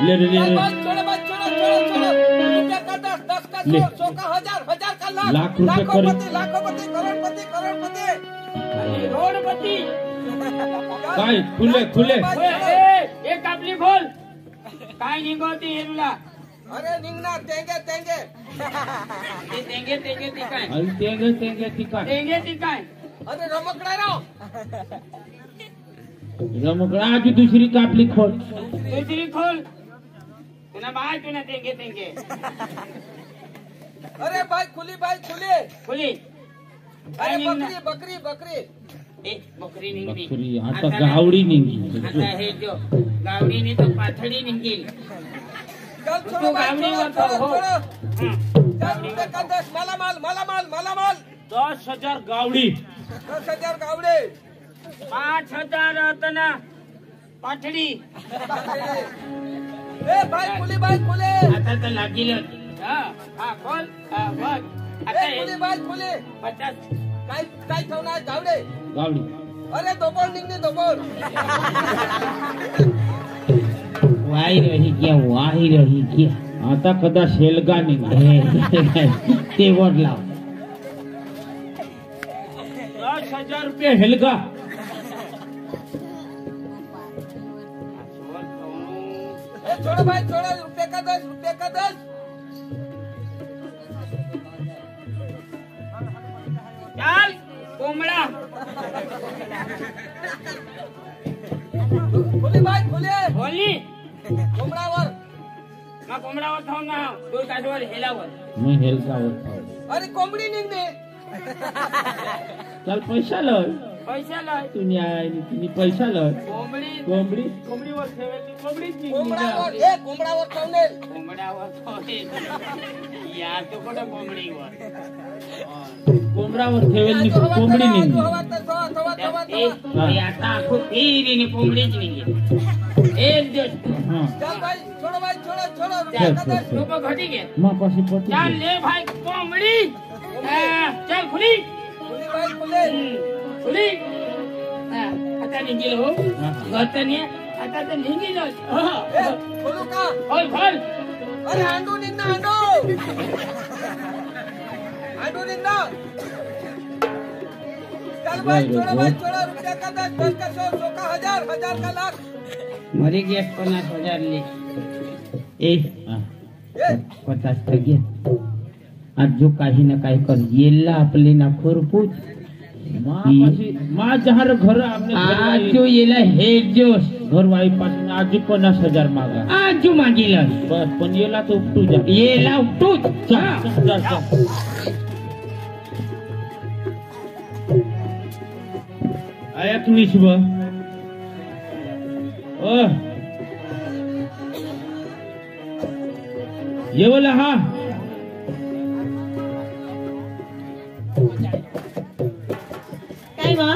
ले ले ले छोड़ो भाई छोड़ो रुपया का 10 का 100 का 1000 का लाख लाखोपति करोड़पति करोड़पति काय खुले एक कापली खोल काय निघवते हेरुला अरे निघणार तेंगे तिकाय अरे रमकड़ा राव रमकड़ा आजू दूसरी कापली खोल तुला बाय तुला तेंगे अरे भाई खुली अरे बकरी बकरी निघली बकरी आता गावडी निघली आता हे जो गावडी नाही तो पाथडी निघेल चल छोड़ो गावडी रुपये का 10 माला 10,000 गावडी 10,000 गावडे 5,000 होतना पाथडी ए भाई खुले आता तर लागील हा बोल बघ आता हे खुले 50 काय ठेवणार गावडे अरे दोबोल निघणे दोबोल वाही रही क्या आता कदा शेलगा निघे ते वर लाव 10,000 रुपये हेलगा छोड़ो भाई रुपये का 10 चल कोंबडा खुली कोंबडावर मग कोंबडावर थांब ना दूर काठवर हेलावर मी हेलगावर अरे कोंबडी निघणे चल पैसा लय तुम्ही पैसा लय कोंबडीवर ठेवली कोंबडावर ठेवणे या तो कुठं कोंबडीवर कोंबडावर ठेवेल कोंबडी निघली आता आखो फिरीने कोंबडीच निघेल एक दिवस चल भाई छोड़ो रुपये घटी घे मग कशी पटी चल ले भाई कोंबडी चल खुली आता निघेल हो घरतने आता तर निघेल खोलू का खोल अरे हांडू निघणं चल भाई छोड़ो रुपया का 10 का 100 का 1000 का लाख मरी गॅस 50,000 ले ए 50 टक्के आज जो काही ना काही कर येला आपले ना खुरपूच मा जहार घर आज जो येला हे जो घरवाई पासून आज 50,000 मागा आज मागिल बस पण येला तो उपटू जा येला उपटू आया तू ईश्व ये बोला हा काय बा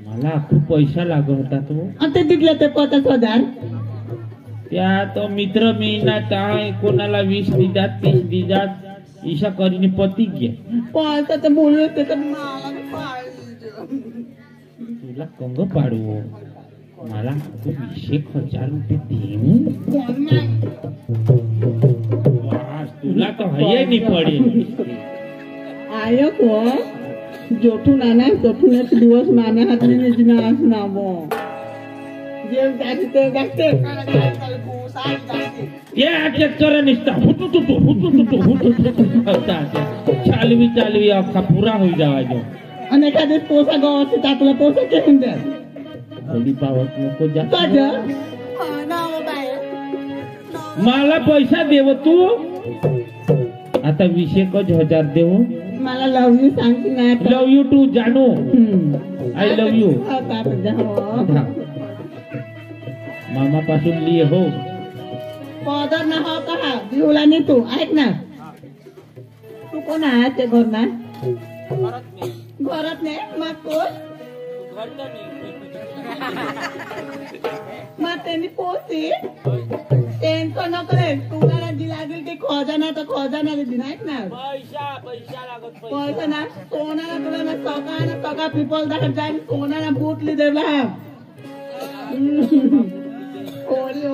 मला खूप पैसा लागत होता तो आता दिले ते 50,000 त्या तो मित्र मी ना काय कोणाला 20 दिदात 30 दिदात ईशा करीने पती घे पैसा तर बोलू ते तर मला तुला कंग पाडू मला 20,000 रुपये देऊ तुला तो हये नहीं पडे आयो को जोठू नाना जोठू एक दिवस माने हातनी निजना असनाबो जे जाते गाते ये आके कर निस्ता हुटू चालवी अख्खा पूरा हो जावा जो आणि एखादे पोसा गावात टाकला पोसा केहून द्या होली पावत नको जा काजा मला पैसा देव तू आता 20,000 देऊ मला लव यू सांगती ना लव यू टू जानू आई लव यू मामा पासून लिए हो पदर ना हो कहा दिवला नाही तू ऐक ना तू कोण आहे ते घर ना घरात नाही मग कोण मग त्यांनी पोचली टेन्शन नको रे तुम्हाला जी लागेल ती खजाना तर खजाना दिली नाहीत ना पैसा ना सोनाला तुला ना सगळा पिपल दाखल जाईल सोनाला बुटली देवला ओली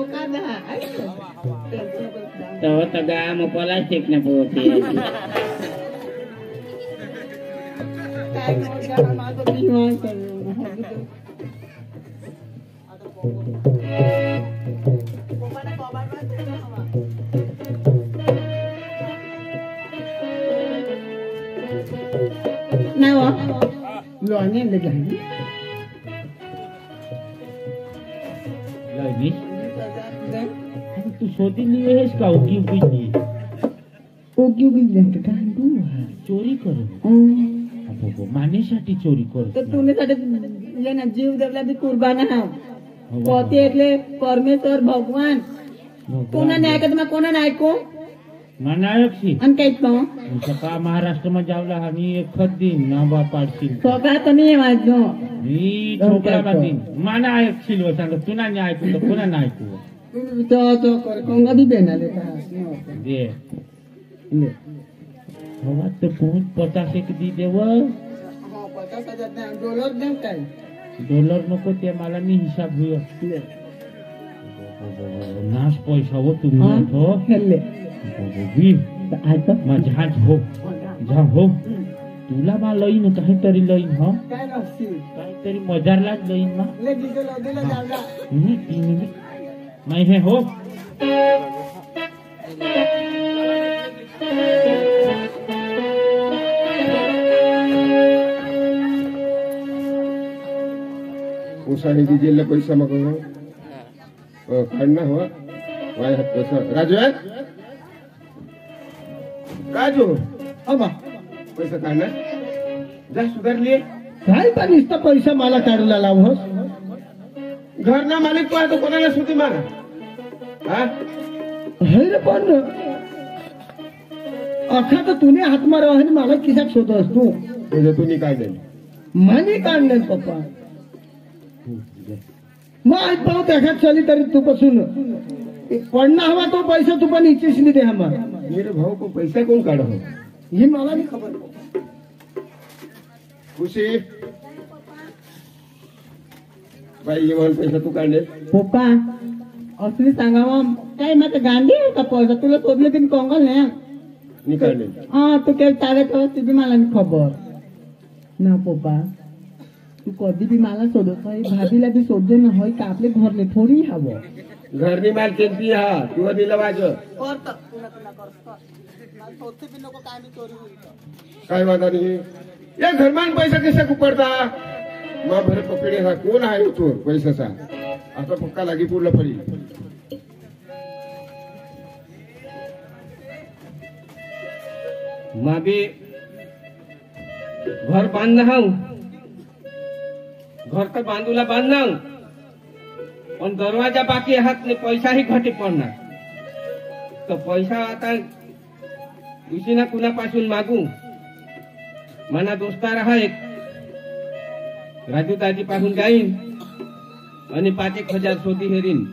तेव्हा तर गा मग प्लास्टिक न पोहोचे तू शोधी लिए है इसका उगी उगी चोरी करो मानेसाठी चोरी करो तर तुने साठी जीव देवला बी कुर्बान हा पोते એટલે પરમેશ્વર ભગવાન કોના ન્યાય કે તમે કોના ન્યાય को नायक सी आणि काय तो सका महाराष्ट्र में जावला आणि एक दिन नावा पाडशील सोका तर नाही माझो मी छोकरा बातीन नायक शील सांग तुना न्याय तू कोणा नाही तू तो कर कोंगा भी बेनाले का दे हवा तो बहुत 50 एक दी देव हां 50,000 डॉलर देम काय डॉलर नको ते मला नी हिसाब होय नाश पैसा हो तुम्ही हो हेले आता माझ्या हो जा हो तुला मा लईन काहीतरी लईन हो काय नसती काहीतरी मजारलाच लईन मा ले दिले लवदेला जावला नाही हे हो उसाने दीजिए पैसा मग काढना हो पैसा राजू है राजू अबा पैसा काढना जा सुधारली काय पण नुसतं पैसा मला काढूला लावस घरना मालिक तो आहे तो कोणाला सुधी मागा हा हैर पण अखा तर तुने हात मारा आणि मला किसाक शोधस तू तुझ्या तुम्ही काढले मनी काढले पप्पा मग आज पाहू त्याच्यात चली तरी तू पासून पडना हवा तो पैसा तू पण इच्छेस नाही दे हमारा मेरे भाऊ को पैसा कोण काढ हो ही मला नाही खबर खुशी बाई ये म्हणून पैसा तू काढले पप्पा असली सांगावा काय माझं गांधी आहे का पैसा तुला शोधले बिन कोंगल नाही मी काढले हा तू काय चालत हवं ती बी मला नाही खबर ना पप्पा तू कधी बी मला शोधत होय भाभीला बी शोधले ना होय का आपले घरले थोडी हवं घरनी माल केलती हा किंवा दिला वाजव काय वादा नाही या घरमान पैसा कसा कुपडता मा भर पकडे हा कोण आहे चोर पैसाचा आता पक्का लागी पुढला पडी मैं भी घर बांधना हूँ घर तो बांधूला बांधना हूँ और दरवाजा बाकी हाथ में पैसा ही घटी पड़ना तो पैसा आता उसी ना कुना पासून मागू मना दोस्ता रहा एक राजू दाजी पासून जाईन आणि 5,000 शोधी हेरीन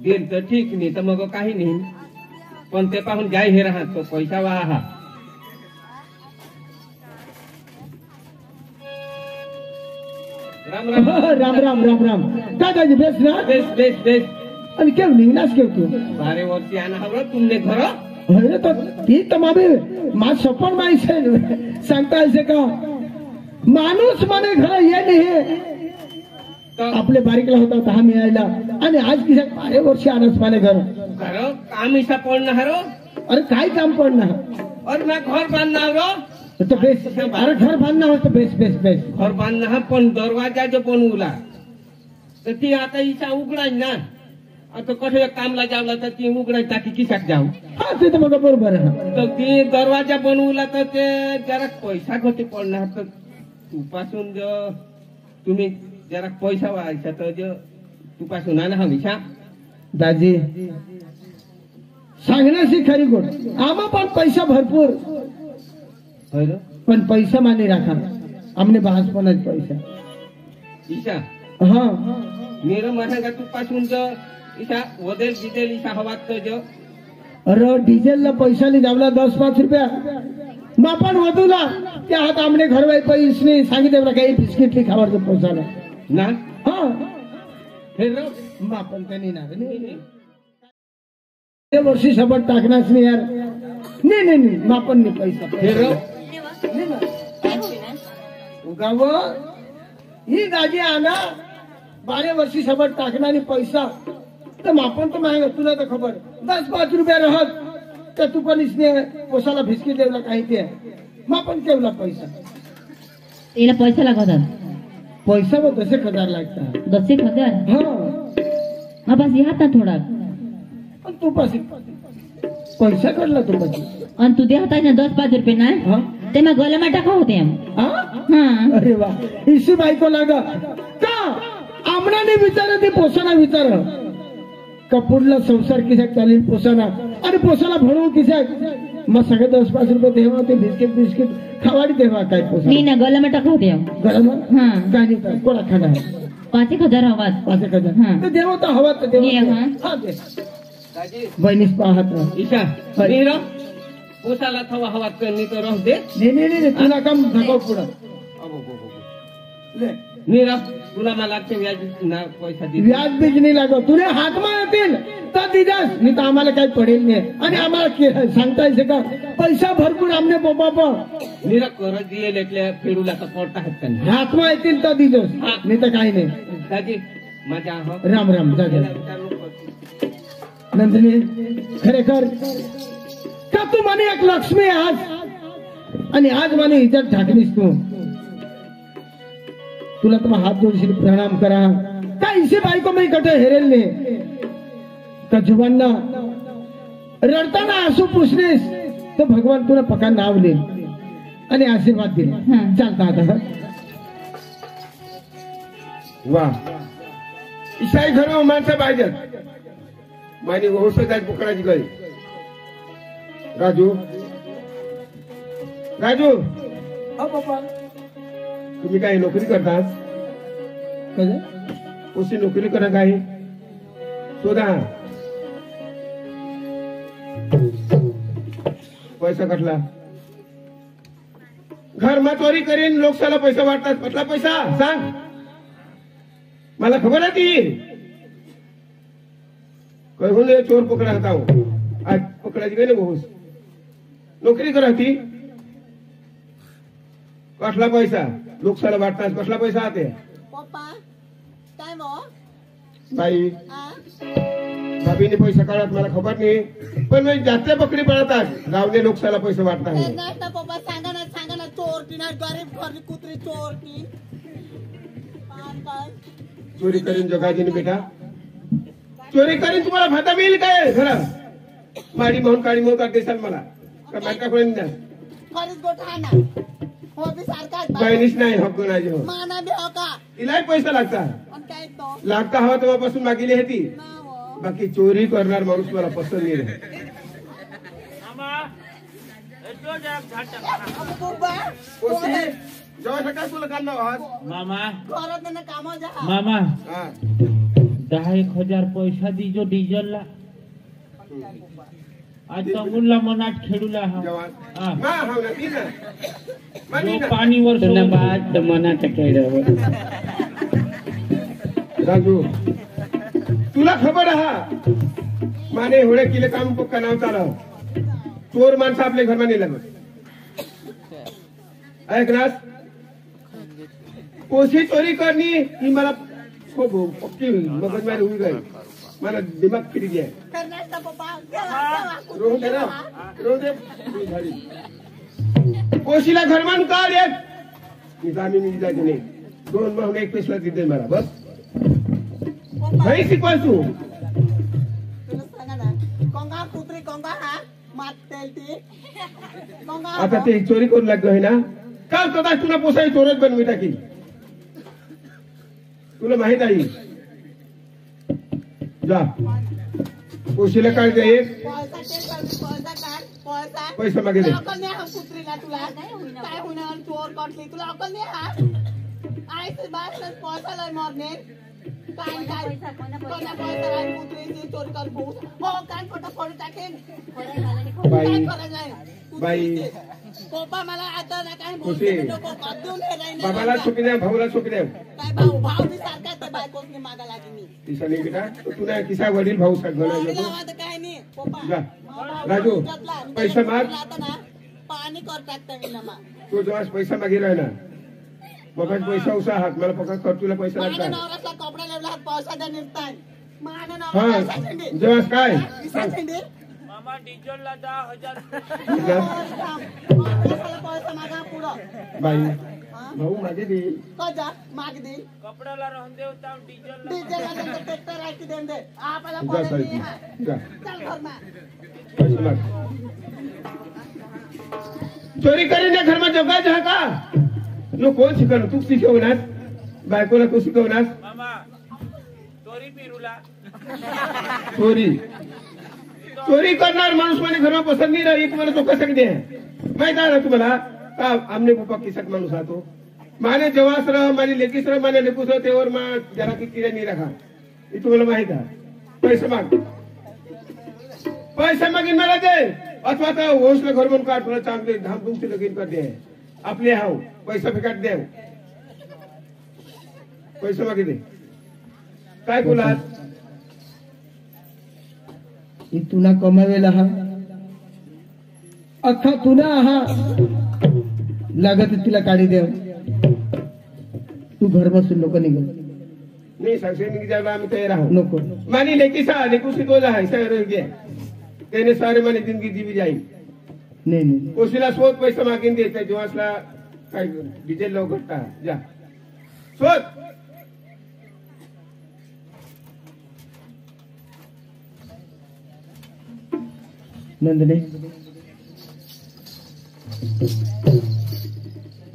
देईल तर ठीक नाही तर मग काही नाही पण ते पाहून जाय हे राहत तो पैसा वाहा राम राम राम राम राम राम काय दाजी बेस ना बेस बेस बेस आणि केव निघनास केव तू 12 वर्षी आना हवं तुमने घर अरे तो ती तर माबी मा सपन माहिती सांगता येते का माणूस माने घर ये नाही आपले बारीकला होता होता हा मिळायला आणि आज किसा 12 वर्ष आनस माने घर घर काम ऐसा पड़ना हरो अरे काय काम पडणार और मैं घर बांधना हरो तो बेस अरे घर बांधना हो तो बेस बेस बेस घर बांधना पण दरवाजा जो बनवला तर ती आता इसा उघडाय ना आता कठे कामला जावला तर ती उघडाय टाकी किसाक जाऊ हा ते तर मग बरोबर आहे तर ती दरवाजा बनवला तर ते जरा पैसा घटी पडणार तर तुपासून जो तुम्ही जरा पैसा व्हायचा तर जो तुपासून आणा हमेशा दाजी सांगण्याची खरी गोष्ट आम्हा पण पैसा भरपूर पण पैसा माने राखा हमने बासपणाच पैसा ईशा हा मेरा म्हणागा तुपासून जो ईशा वदेल बिदेल ईशा हवात तर जो अरे डिझेलला पैसा नाही जावला 10-5 रुपया मग पण वधूला त्या हात आमने घरवाई पैसे नाही सांगितलं काही बिस्किट खावायचं पोचायला ना हा हे मग पण त्यांनी ना वर्षी सबट टाकणार नाही यार. नाही मापन नाही पैसा गाव ही गाडी आणा 12 वर्षी सबट टाकणारी पैसा तर मापन तर मागे तुला तर खबर 10-5 रुपया राहत तर तू पण इसने पोसाला भिस्की देवला काही ते मापन केवला पैसा तिला पैसा लागतात. पैसा व 10,000 लागतात. 10,000 हा बस यात ना थोडा पण तू पाशी पैसा काढला तू पाशी आणि तू देहता ना 10-5 रुपये नाही ते मग गोला टाका होते अरे वा इसी बायको लागा का आमनाने विचार ते पोसाना विचार का पुढला संसार किशाक चालेल पोसाना आणि पोसाला भरवू किशाक मग सगळे 10-5 रुपये देवा ते बिस्किट खावाडी देवा काय पोसा नाही ना गोला टाका होते गरम काय नाही कोणा खाणार 5,000 हवात 5,000 देव तर हवा तर देव बहिणीच पाहत ईशा पोसाला थवा हवात करणी तर राहू दे. नाही तुला काम धकाव पुढं नीरा तुला मला व्याज पैसा दे. व्याज बीज नाही लागत तुला हातमा येतील तर दिदास नाही तर आम्हाला काही पडेल नाही आणि आम्हाला सांगता येईल का पैसा भरपूर आमने बाबा नीरा करत येईल એટલે फेडूला तर पडता आहेत त्यांनी हातमा येतील तर दिदोस नाही तर काही नाही. दादी माझ्या राम राम दादा नंदिनी खरेखर का तू म्हणे एक लक्ष्मी आज आणि आज म्हणे इज्जत ढाकलीस तू तुला तर हात जोडशील प्रणाम करा का इसे बायको मी कटे हेरेल नाही का जुबांना रडताना आंसू पुसलीस तर भगवान तुला पक्का नाव देईल आणि आशीर्वाद दिल चालता आता वा ईशाई घरों माणसं पाहिजेत माझी वहूस जात पकडायची गई. राजू तुम्ही काही नोकरी करतात कशी नोकरी करा काही शोधा पैसा कटला घर मा चोरी करीन लोकशाला पैसा वाटतात कटला पैसा सांग मला खबर आहे ती कहून चोर पकडा होता आज पकडायची काही नाही बहुस नोकरी करा ती कसला पैसा लोकशाला वाटतात कसला पैसा आते बाई भाभीने पैसा काढत मला खबर नाही पण मी जास्त पकडी पडतात गावने लोकशाला पैसे वाटतात सांगा ना चोरटी ना गरीब घरची कुत्री चोरटी चोरी करीन जगाजीने बेटा चोरी करीन तुम्हाला भाता मिळेल काय खरं माडी म्हणून काळी म्हणून काढ देसाल मला का बायका कोणी द्या खरीच गोठा ना हो बी सारखा बहिणीच नाही हक्क नाही हो माना बी हो का तिलाही पैसा लागतात आणि काय तो लागता हवा तेव्हापासून मागिली आहे ती बाकी चोरी करणार माणूस मला पसंत नाही जेव्हा सकाळ तुला काढणार आहात मामा 10,000 पैसा दीजो डीजल ला आज तमुला मनात खेळूला पाणी वर मनात खेळ राजू तुला खबर आहे माने होळे किले काम पक्का नाव चालव चोर माणसं आपल्या घरमा नाही लागत ऐकनास पोशी चोरी करणी ही मला खूप पक्की मगज माझी होई गई मला दिमाग फिरी गया पोशीला घरमान काढ एक जामीन जायची नाही 2 महिने 1 पैसा दिले मला बस नाही शिकवाय तू आता ते चोरी करू लागलो आहे ना काल स्वतः तुला पोसाई चोरच बनवी टाकी तुला माहित आहे जा पोशीला काढ दे पैसा मागे दे कुत्रीला तुला काय होणार चोर कटली तुला अकल नाही हा आयसे बास पैसा लय मरणे काय काय कोणा पैसा राय कुत्रीची चोरी कर भाऊ हो कान फोटो फोडू टाकेन बाई पप्पा मला आता ना काय खुशी. बोलते नको कधून हे राहील बाबाला सुखी द्या भाऊला सुखी द्या काय भाऊ बी सारखा ते बायकोसनी मागा लागी मी किसा नाही बेटा तू नाही किसा वडील भाऊ सगळं पाणी लावा तर काय नाही पप्पा जा. भाऊ राजू, इज्जतला. पैसे माग. आता ना पाणी कर टाकता मी ना तू जेव्हा पैसा मागेलाय ना बाबाच पैसा उसा हात मला पका कर तुला पैसा माझ्या लागतात नवऱ्याचा कपडा लावला पैसा द्या निघताय माझ्या हा नवऱ्याचा जेव्हा काय मामा डिझेलला 10,000 पैसा मागा पुढं बाई हा? भाऊ माझे दे कजा माग दे कपड्याला राहून देऊ त्या डिझेलला डीजे ट्रॅक्टर आहे की देऊन दे आपल्याला जा पडत साहेब नाही हा. जा चल घरमा पैसे माग चोरी કરીને ઘરમાં જગા જ હા નો કોણ શીખવાનું તું શીખવणार બાયકોला तू शिकवणार मामा तोरी पिरूला चोरी करणार माणूस माझ्या घरमा पसंत नाही राही तुम्हाला तो कसं दे माहित आहे ना तुम्हाला का आमने पप्पा किसक माणूस आतो माने जवासर माने लेकीसर माने लेकूसर तेवर मा जरा की किडे नाही राखा हे तुम्हाला माहित आहे पैसे मागीन मला दे अथवा तर होसला घर म्हणून काढ तुला चांगले धामधूमचे लगीन कर दे आपले हाव पैसा फेकाट दे पैसे मागे दे काय बोलात ही तुला कमावेला हा अख्खा तुला हा लागत तुला काढी देव तू घर बसून नको निघ नाही सांगते मी जायला आम्ही तयार आहोत नको मानी लेकी सा लेकू शिकवला आहे सर गे त्याने सारे माने जिंदगी जीवी जाईल नाही नाही कोशीला शोध पैसा मागीन दे त्या दिवसला काय डिझेल लवकर जा शोध नंदने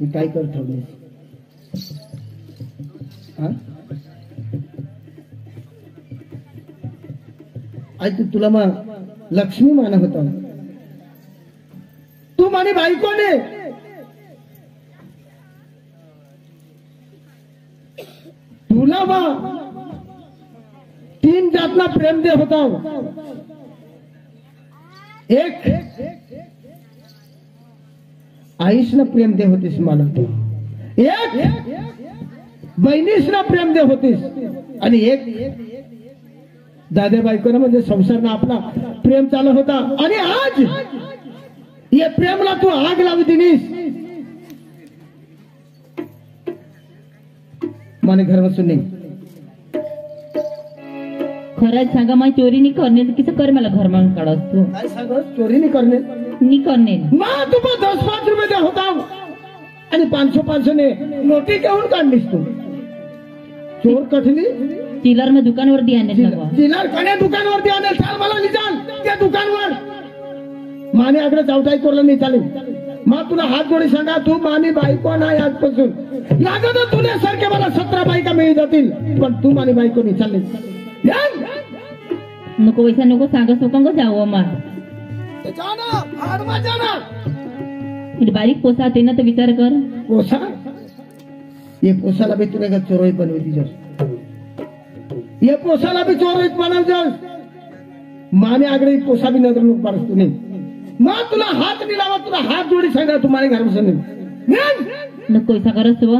मी काय कर ठेवले हा आज तुला मग लक्ष्मी माना होता तू माने बायकोने तुला मग 3 जातना प्रेम दे होता एक आईसला प्रेम दे होतीस मला एक बहिणीसला प्रेम दे होतीस आणि एक दादा बायकोनं म्हणजे संसारना आपला प्रेम चालू होता आणि आज या प्रेमला तू आग लावी दिलीस माने घर बसून नाही खरंच सांगा मग चोरी नाही करणे तर किती कर मला घर मागून काढस तू काय सांगत चोरी नाही करणे नाही करणे मा तू 10-5 रुपये द्या होता आणि 500 ने नोटी घेऊन काढलीस तू चोर कठली चिलर मग दुकानवरती आणेल ना बुवा. चिल्लर कण्या दुकानवरती आणेल चाल मला निचाल त्या दुकानवर माने आकडे चावटाई करलं नाही चालेल मा तुला हात जोडी सांगा तू माने बायको नाही आजपासून लागत तुला सारखे मला 17 बायका मिळी जातील पण तू माने बायको नाही चालेल नको वैसा नको सांगस नको जावं मा बारीक पोसा ते ना तर विचार कर पोसा ये पोसाला भी तुला का चोरोई बनवती जास ये पोसाला भी चोरोईत बनव जास माने आगळे पोसा भी नजर लोक पारस तू नाही मा तुला हात नाही लावा तुला हात जोडी सांगा तुम्हाला घर बसून नको वैसा करस व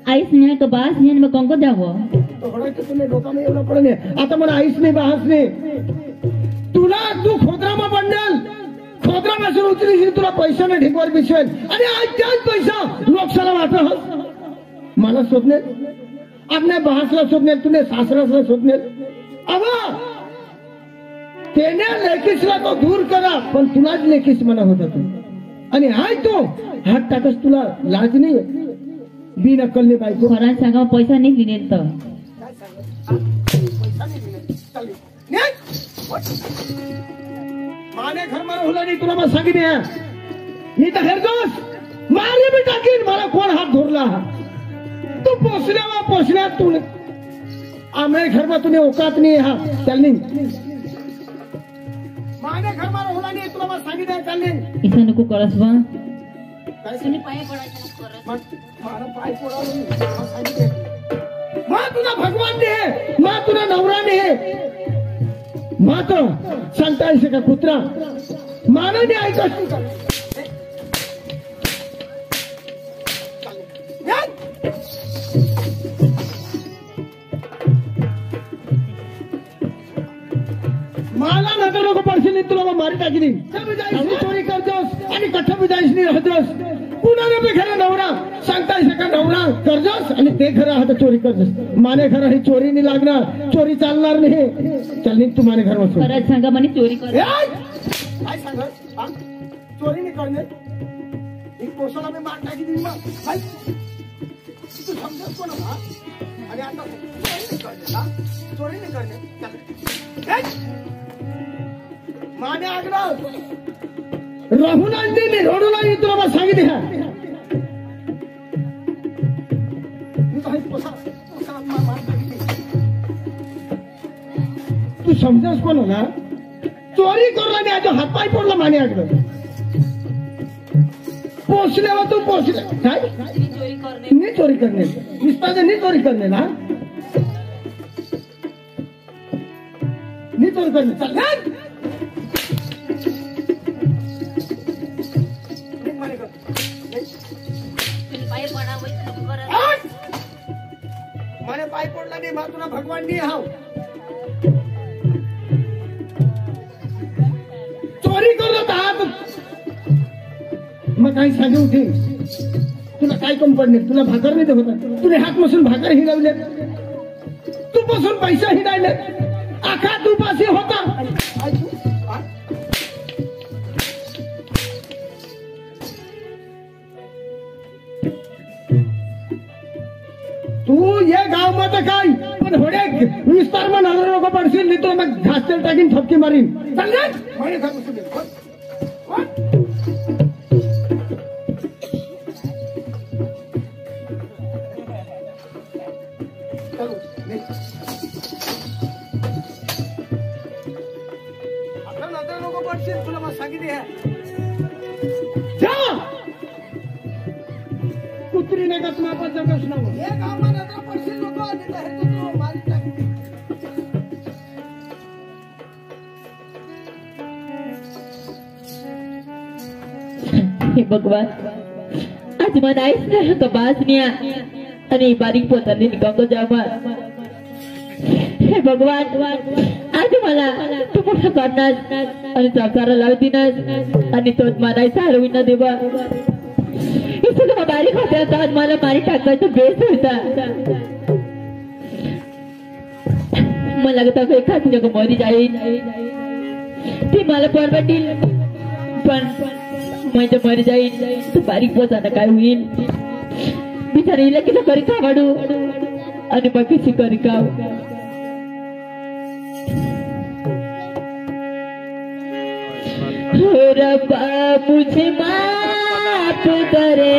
आईस नाही का बास नाही मग कोणको द्यावं तुम्ही लोकांना एवढं पडले आता मला आईस नाही बास नाही तुला तू खोदरामा बनल खोदरापासून उचली तुला पैशाने ढिकवर बिछवेल आणि आज त्याच पैसा लोकशाला वाटत मला शोधणे आपल्या बहासला शोधणे तुने सासरासला शोधणे अवा त्याने लेखीसला तो दूर करा पण तुलाच लेखीस म्हणा होता तू आणि आज तो हात टाकस तुला लाज नाही बिन अक्कलने बायको खरंच सांगा पैसा नाही दिले तर माने घर मारा होला नाही तुला मग सांगितले मी तर हेरदोस मारे बी टाकीन मला कोण हात धरला तू पोचल्या तू आम्ही घर में तुने औकात नाही हा चालनी माने घर मारा होला नाही तुला मग सांगितले चालनी इथं नको करस वा मारा पाय पडावं माँ तुला भगवान ने माँ तुला नवरा ने माँ तो सांगता ऐसे का कुत्रा माना ने ऐकत मला नजर नको पडशील तुला मग मारी टाकली चोरी करतोस आणि कठ्ठ बिजायसनी राहतोस पुन्हा बी खरं नवरा सांगताय का नवरा करजोस आणि ते खरं आता चोरी करतोस माने खरं ही चोरी नाही लागणार चोरी चालणार नाही चल तू माने घर बसून खरंच सांगा म्हणे चोरी कर काय सांगत चोरी नाही करणे एक कोसाला मी मार टाकी दिली मग तू समजत कोण आणि आता चोरी नाही करणे माने आग्रह राहून आणली मी रोडून आणली तुला मग सांगितले ह्या तू समजस कोण ना चोरी करू आणि आज हातपाय पडला माने आग्रह पोचल्यावर तू पोचले काय नाही चोरी करणे निस्ताचे नाही चोरी करणे ना नाही चोरी करणे चाल माने पाय पडला नाही मा तुला भगवान नाही हाव चोरी करत आहात मग काही सांगे उठे तुला काय कमी पडणे तुला भाकर नाही होता तुने हात बसून भाकर हिरावले तू बसून पैसा हिरावले आखा तू पाशी होता तू ये गाव मध्ये काय पण होडे विस्तार पण हजार लोक पडशील नाही तो मग घासतेल टाकीन ठपकी मारीन तुला मग सांगितले कुत्री नाही का तुम्हाला जगच हे गावाला पडशील लोक हे भगवान आज मला आईच नाही का बासनिया आणि बारीक पोतांनी गंगो जावा हे भगवान आज मला तू मोठं करणार आणि संसारा लावतीनच आणि तोच मारायचा हरविना देवा इसं बारीक होत्या तर मला मारी टाकायचा बेस होता मला लगता एखाद जग मरी जाईल ती मला परवडील पण म्हणजे मरी जाईल तू बारीक पोचाना काय होईल बिचारीला किती करी का वाढू आणि बाकीची करी का रब्बा मुझे माफ करे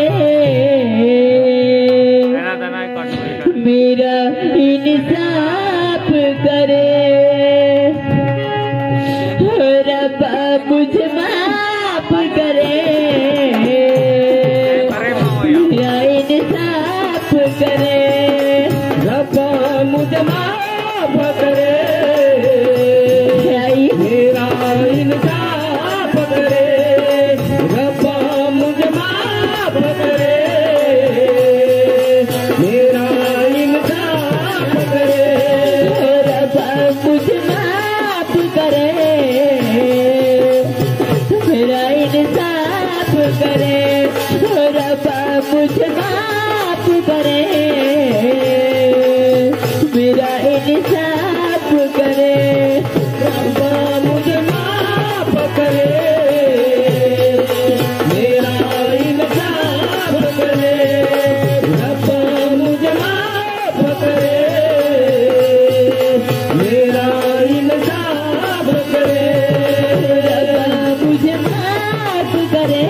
मेरा इंसाफ करे रब्बा मुझे माफ करे मेरा इंसाफ करे रब्बा मुझे माफ करे मेरा इंसाफ करे रब्बा मुझे माफ करे मेरा इंसाफ करे रब्बा मुझे माफ करे मेरा इंसाफ करे रब्बा मुझे माफ करे मेरा इंसाफ करे रब्बा मुझे माफ करे मेरा इंसाफ करे रब्बा मुझे माफ करे मेरा इंसाफ करे रब्बा मुझे माफ करे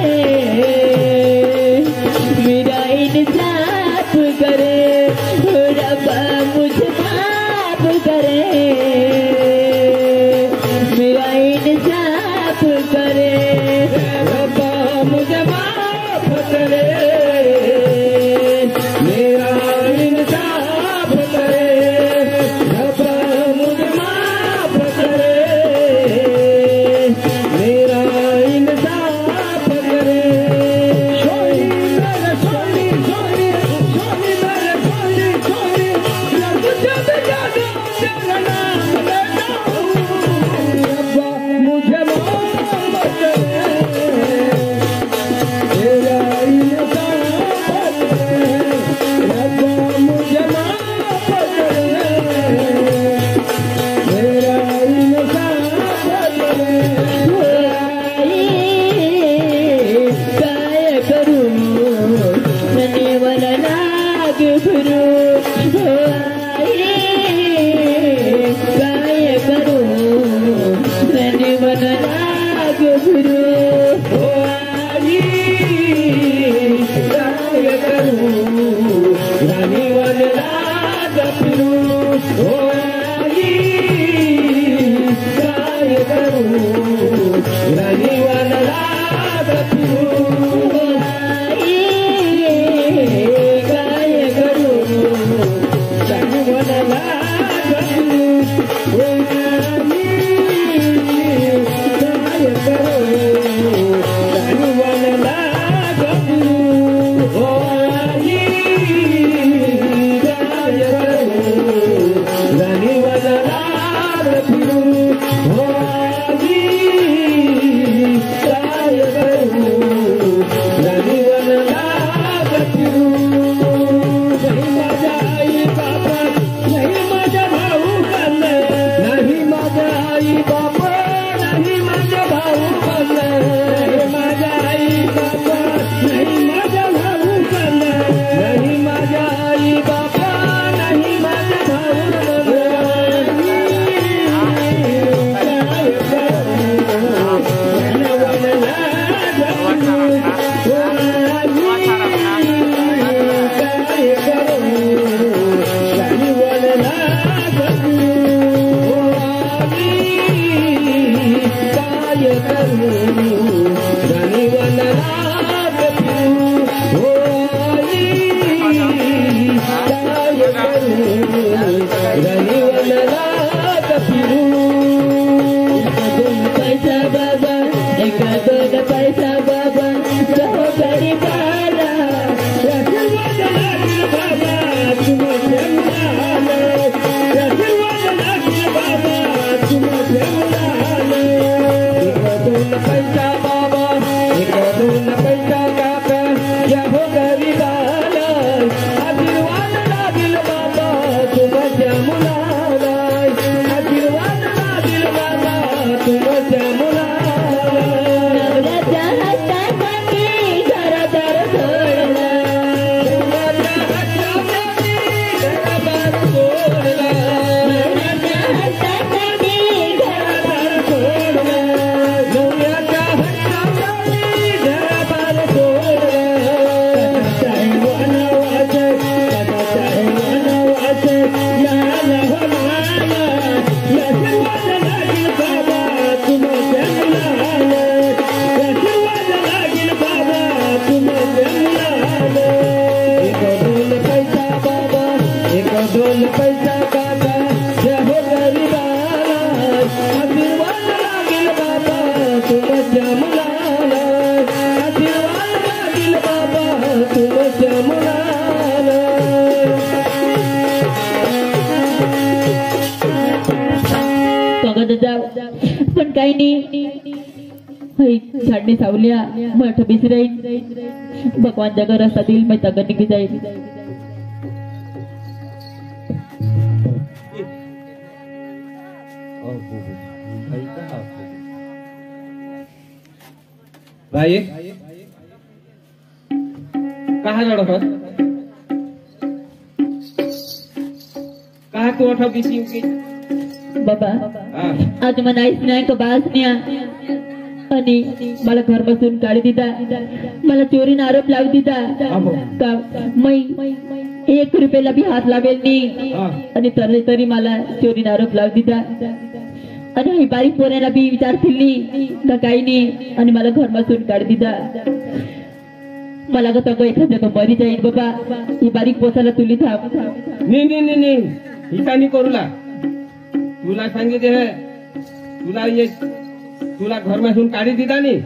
मेरा इंसाफ करे रब्बा मुझे माफ करे मेरा इंसाफ करे रब्बा मुझे माफ करे मेरा इंसाफ करे रब्बा मुझे माफ फिरू हो आजी काय करू नदी वनराग फिरू नाही माझ्या आई बाबा नाही माझ्या भाऊ करण नाही माझ्या आई बाबा नाही माझ्या भाऊ करण नाही माझ्या आई बाबा नाही माझ्या भाऊ करण नाही माझ्या आई बाबा नाही माझ्या भाऊ पण काही नाही झाडने सावल्या मठ बिसराई भगवान जगा रस्तातील मैं तगत निघी जाईल भाई कहा रड़ो कहा तू उठो किसी की बाबा आज मनाईच नाही का बासन्या आणि मला घर बसून काढी दिदा मला चोरीने आरोप लावू दिदा का मै 1 रुपयाला भी हात लावेल नाही आणि तरी मला चोरीने आरोप लावू दिदा आणि ही बारीक पोऱ्याला बी विचारतील नाही का काही नाही आणि मला घर बसून काढी दिदा मला का तो एखाद जग मरी जाईल बाबा ही बारीक पोसाला तुली थांब नाही हितानी करूला तुला सांगितले है तुला घर में काढी दिदा नहीं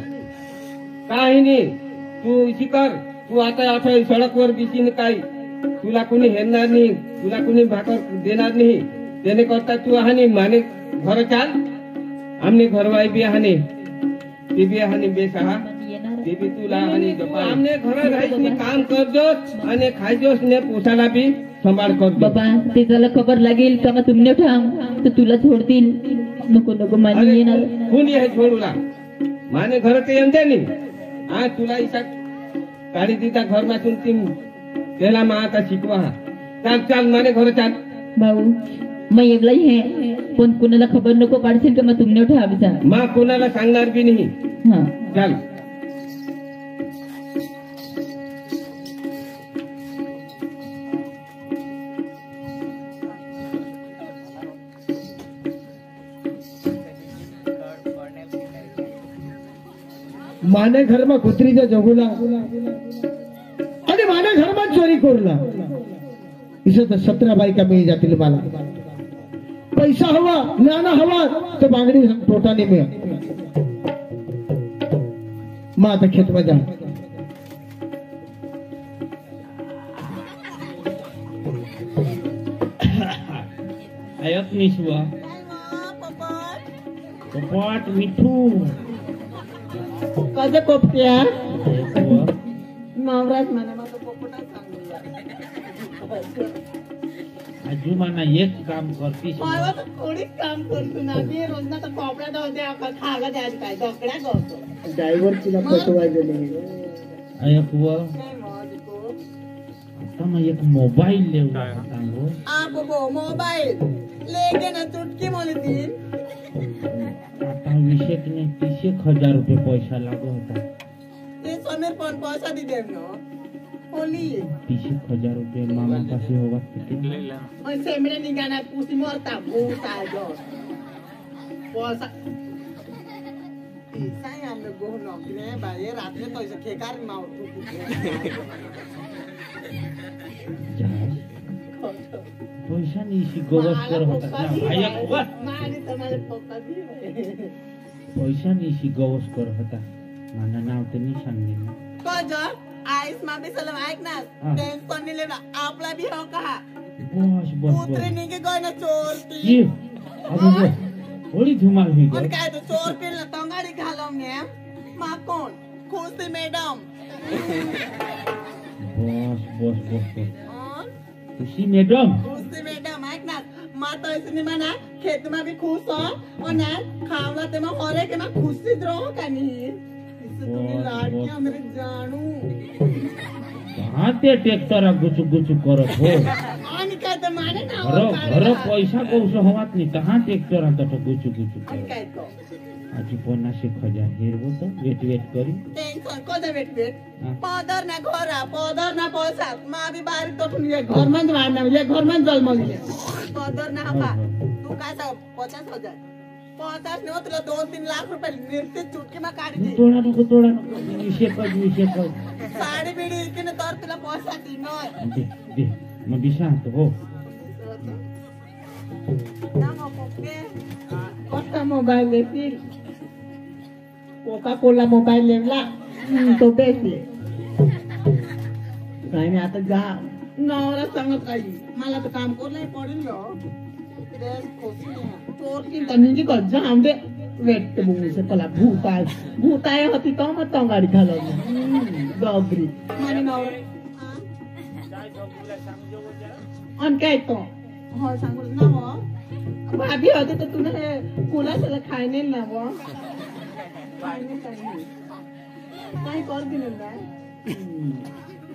काही नहीं तू इसी कर तू आता सड़क वर बिसी काही तुला कोणी हेरणार नहीं तुला कोणी भाकर देणार नहीं देने करता तू हानी माने घर चाल आमने घरवाई भी हानी ते भी हानी बेसहा ते भी तुला हानी आमने घर राहीस काम करजोस आणि खायजोस ने पोसाला भी सांभाळ कर बाबा ते त्याला खबर लागेल का मग तुमने ठाम तर तुला सोडतील नको मानी येणार कोणी आहे छोडूला माने घर ते येते नाही आज तुला इसा काढी दिता घर मासून ती त्याला मा आता शिकवा चाल माने घर चाल भाऊ मैं एकलाही है पण कुणाला खबर नको पाडशील का मग तुमने ठाम मा कोणाला सांगणार बी नाही हा चाल माने घर में कुत्रीचा जगुला आणि माने घर में चोरी करूला इसे तर 17 बायका मिळ जातील मला पैसा हवा नाना हवा तो मागणी पोटाने मिळ मग आता खेत में जा आयत निसवा पोपट मिठू कसे पोपट्या हो. नवराज म्हणे माझं पोपटच सांगूया आजू मना एक काम करतीस मला तर थोडीच काम करतो ना मी रोज ना तर कपड्या धुते आपण खायला द्यायचं काय दकड्या करतो ड्रायव्हर तिला फसवायचं नाही एक व काय मग तू? आता मग एक मोबाईल लेवला सांगू आ बाबा मोबाईल लेके ना चुटकी मोलतील आता विषय की नाही 30,000 रुपये पैसा लागो होता ते समीर पण पैसा दिले ना होली 30,000 रुपये मामा पासे होगा किती पण सेमडे निघाणार पुसी मरता भूत आहे जो पैसा साई आमने गोह नौकरी बाये रात में तो ऐसे खेकार मार पैसा निशी गवस्कर होता ना भाई वा मारी तुम्हारे पप्पा भी पैसा निशी गवस्कर होता माझं नाव तर नाही सांगेन कजर आईस मा भी सलाम ऐक ना टेंशन नहीं लेना आपला भी हो कहा बस बस उतरे बस नहीं के गए ना चोर की ये अब थोड़ी धुमाल हुई और गई काय तो चोर पे ना तंगाड़ी घालोंगे माँ कौन खुशी मैडम बस बस बस बस और खुशी मैडम खुशी मैडम ऐक ना माँ तो ऐसे नहीं माना खेत में भी खुश हो और ना खावला ते में औरे के मैं खुशी रहो का नहीं तुम्ही लाडक्या मेरे जानू कहाँ ते ट्रॅक्टर गुचू गुचू करत हो आणि काय तर माने ना घर घर पैसा कौश होवात नाही कहाँ ट्रॅक्टर आता तो गुचू गुचू आणि करत काय तो आजी 50,000 हेरवो तो वेट वेट करी टेन्शन कोणतं वेट वेट हा. पदर ना घोरा पदर ना पैसा मा बी बारीक तो ये घर में वाढना ये घर में जन्मली पदर ना हवा तू काय सांग 50,000 50 नाही तुला 2-3 लाख रुपये निर्ते चुटकी मा काढी दे तोडा नको विषय कर साडी बिडी इकडे तर तुला पैसा देणार दे मग शांत हो ना मग पोपटे कोणता मोबाईल देतील कोका कोला मोबाईल लेवला तो बेसी काय नाही आता जा नवरा सांगत काही मला तर काम करलंय पडेल चोर की तनी को जाम दे वेट मुंग से पला भूताय होती तो मत गाडी घालो डॉगरी माने नवरा अन काय तो हो सांगू ना मग भाभी होते तो तूने कोला से खाय नाही ना वो काय कर दिलं ना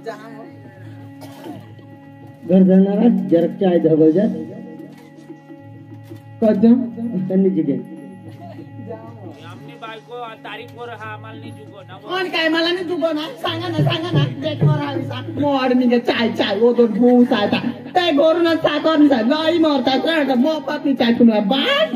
जा घर जाणार जरा चाय धगो जा कद त्यांनी जिगे कोण काय मला नाही जुगो ना सांगा ना देखवर आली सांग मोड निघे चाय ओ दोन भूस आता ते गोरून साखर नाही लई मरतात रे मोफत चाय तुम्हाला बास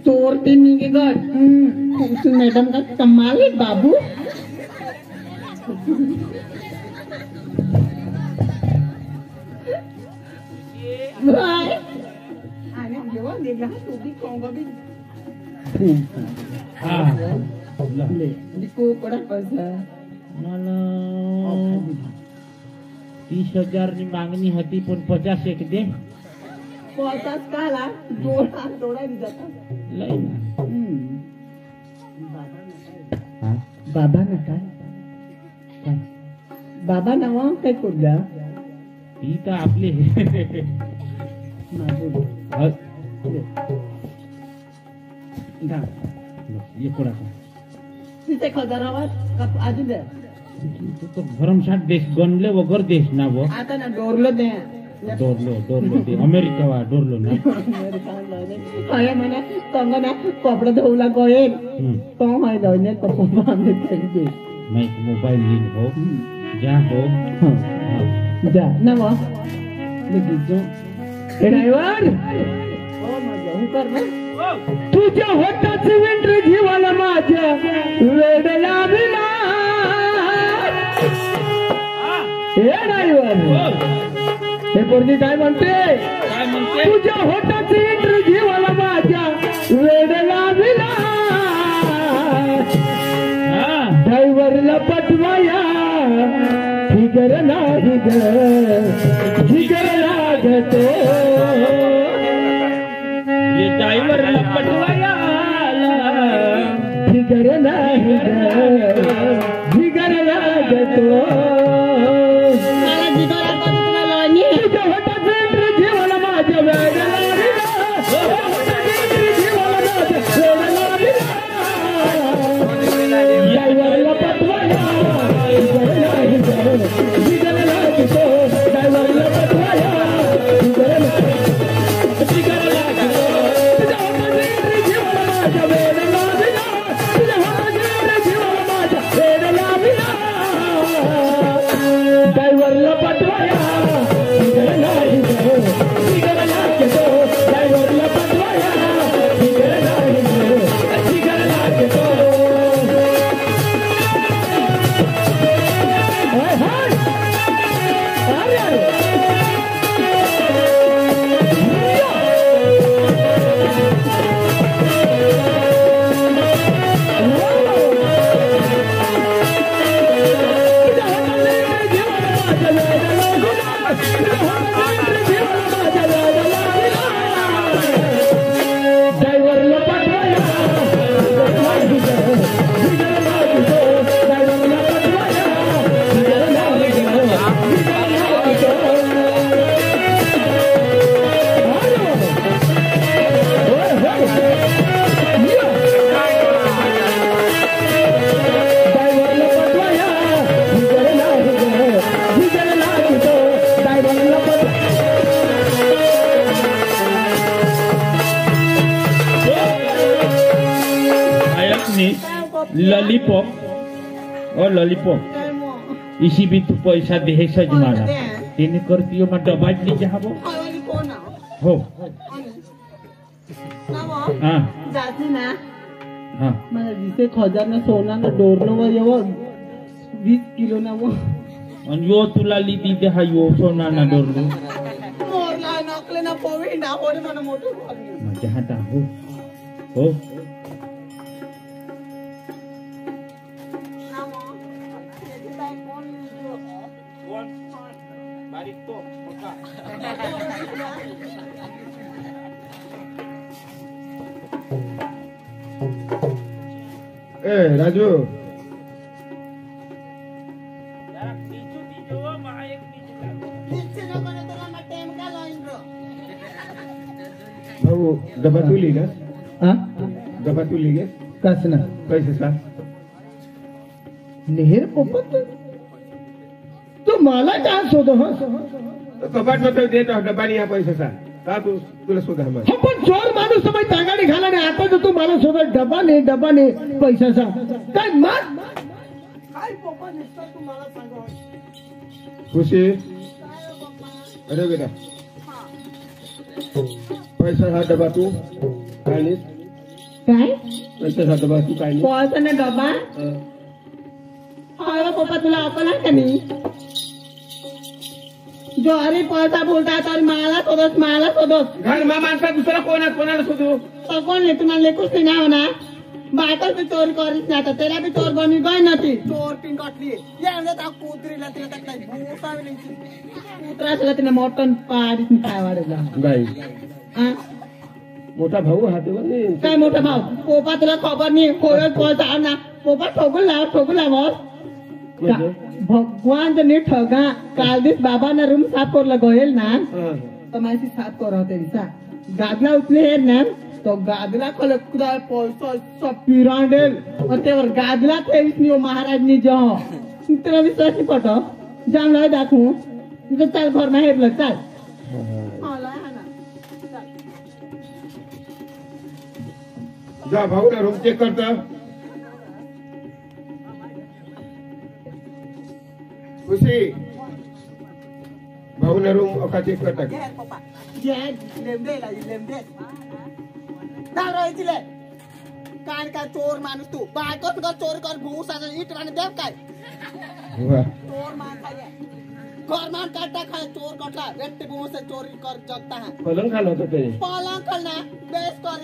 चोर ते निघे गट खुशी मैडम का कमाल है बाबू भाई आणि जेव्हा निघा तू बी कोंबा बी हा ले दिको पड़ा पैसा मला 30,000 ની માંગણી હતી પણ 50 એક દે पोटात काला डोळा जातात લઈ ના हा बाबा ना काय काय बाबा नावा काय कोडला ती तर आपली माझे हा, दा ये कोणा तिथे खदारावर अजून द्या तू तर भरमसाठ देश गणले वगैरे देश ना वो आता ना डोरलं द्या डोरलो ते अमेरिका वा डोरलो ना हाय म्हणा कंग ना कपडा धुवला गोयल तो हाय लवने कपडा आम्ही खेळते मैं एक मोबाइल लिन हो जा हो जा ना वा ले जो ड्राइवर हो माझे હું કર ને तुझ्या होटाच वेंटर जीवाला माझ्या वेड लागला हे ड्रायव्हर हे पोरगी काय म्हणते काय म्हणते तुझ्या होटाच वेंटर जीवाला माझ्या वेड लागला हा ड्रायव्हरला पटवाया फिगर नाही ग फिगर लागतो ये ड्रायव्हरला पटवाया फिगर नाही फिगर लागतो मला जिगरा करून तुला लावणी तुझ्या होटात वेंटर जीवाला माझ्या वेड लागला जीवाला माझ्या वेड लागला ड्रायव्हरला पटवाया फिगर नाही फिगर लागतो ड्रायव्हरला पटवाया फिगर नाही फिगर लागतो तुझ्या होटात वेंटर जीवाला माझ्या वेड लागला तुझ्या होटात वेंटर जीवाला माझ्या वेड लागला ड्रायव्हरला पटवाया फिगर नाही फिगर लागतो ड्रायव्हरला पटवाया फिगर नाही फिगर लागतो हाय हाय अरे अरे ड्रायव्हरला पटवाया ड्रायव्हरला पटवाया लॉलीपॉप और लॉलीपॉप काय मग इसी भी तू पैसा दे सज मला तिने करती मग डबाटली जाबो खायली कोण हो ना मग हा जाती ना हा मला 20,000 ना सोना ना डोरनो व येव 20 किलो ना वो आणि यो तुला लिदी दे हा यो सोना ना डोरलो मोरला नकले ना पोविंडा होडे मला मोठं खाल्ली माझ्या हाता हो हो ना मग त्याची बाई कोण बारीक तो मोठा ए राजू तिथे नको ना तुला मग टेम का लाईन रो भाऊ डबा तुली का हा डबा तुली गे कस ना पैसे सा नेहर पोपट तू मला काय शोध हो कपाट मध्ये देतो डबा या पैसे सा का तू तुला सुद्धा मग हो पण चोर माणूस तर माझी तागाडी घाला नाही आता जर तू मला शोधत डबा ने पैशाचा काय मग काय पप्पा नुसतं तुम्हाला सांगा खुशी अरे बेटा पैसा हा डबा तू काय नाही काय पैसा हा डबा तू काय नाही कोळसा ना डबा अरे पप्पा तुला अकल आहे का नाही जो अरे पैसा बोलता तर मला शोधस घर मा माणसा दुसरा कोणाला शोधू तो कोण ले तुम्हाला लेकूच नाही ना होना बायको भी चोरी करीत नाही तर त्याला भी चोर बनी गई नती चोर पिन कटली यांना त्या कुत्रीला तिला त्यात नाही भूसावली कुत्रा असला तिने मटण पाडीत काय वाढला बाई हा? मोठा भाऊ हा तेव्हा नाही काय मोठा भाऊ पोपा तुला खबर नाही कोयल पैसा ना पोपा ठोकून लाव म्हणजे? भगवान जर ठगा काल दिस बाबा ना रूम साफ करला गયેલ ना हा. तो माहिती साफ करो तेरीसा गादला उचले हेर ना तो गादला खोले खुदा पैसा सब पिरांडेल और तेवर गादला तेरीस नहीं महाराज नहीं जो तेरा विश्वास नहीं पटो जाम लाई दाखू तो चल घर में हेर लग चल जा भाऊ ना रूम चेक करता खुशी भाऊ ना रूम अका चेक करता पप्पा लेमडे धाव रहिছিলে काय काय चोर माणूस तू बायकोच कर चोरी कर घूस आणि इट आणि देव काय चोर मान खाय घरमान काटा खाय चोर कटला व्यक्ति भूस से चोरी कर जगता है पलंग खाल होता ते पलंग खालना बेस कर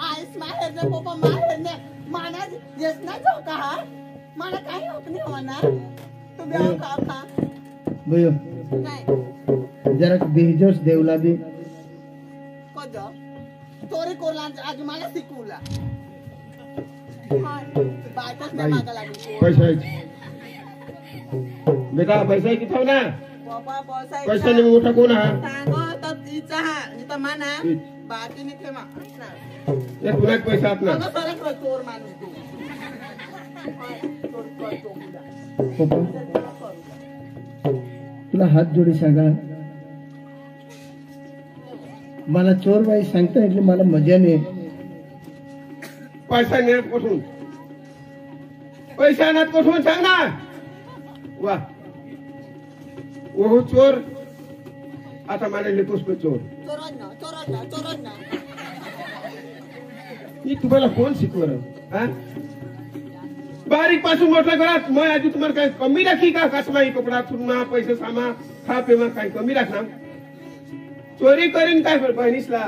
आइस माहेर ने पोपा माहेर ने माना येस ना जो कहा माना काही अपनी होना तू ब्याह खा भयो नाही जरा बेजोस देवला बी कद चोरी कोरला आज मला शिकवला बायकोच ने मागा लागली पैसा बेटा पैसा किती ना बाबा पैसा नाही मोठा कोण हा सांगो तर इच्छा हा इथं माना बाकी नाही ठेवा ये तुला पैसा आपला सांगो सरक चोर माणूस तू चोर कर चोर पप्पा तुला हात जोडी सांगा मला चोर बाई सांगता એટલે मला मजा नाही पैसा नाही कोठून पैसा नाही कोठून सांग ना वाह वो चोर आता माने लेतोस पे चोर चोरांना ही तुम्हाला कोण शिकवलं हा बारीक पासून मोठा करा मग आधी तुम्हाला काय कमी राखी का कसमाई कपडा चुरमा पैसे सामा खा पेमा काय कमी राखणार चोरी करीन काय बहिणीसला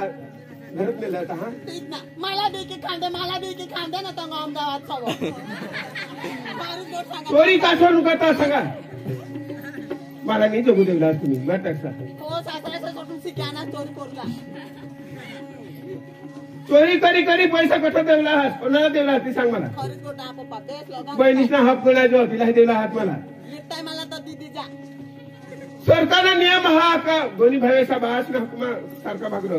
घरात नेला आता हा मला देखी खांदे ना तंग अहमदाबाद सगळं चोरी का सोडून करता सांगा मला नाही जगू देवला तुम्ही नाटकसा हो सासऱ्याचा सोडून शिक्याना चोरी करला चोरी करी पैसा कसा देवला आहात कोणाला देवला आहात ते सांग मला खरीच गोटा पप्पा देख लोगा बहिणीचा हक्क नाही जो तिला देवला आहात मला लिफ्टाय मला तर दीदी जा सरकारचा नियम हा का दोन्ही भावेचा बास ना हुकमा सारखा भागलो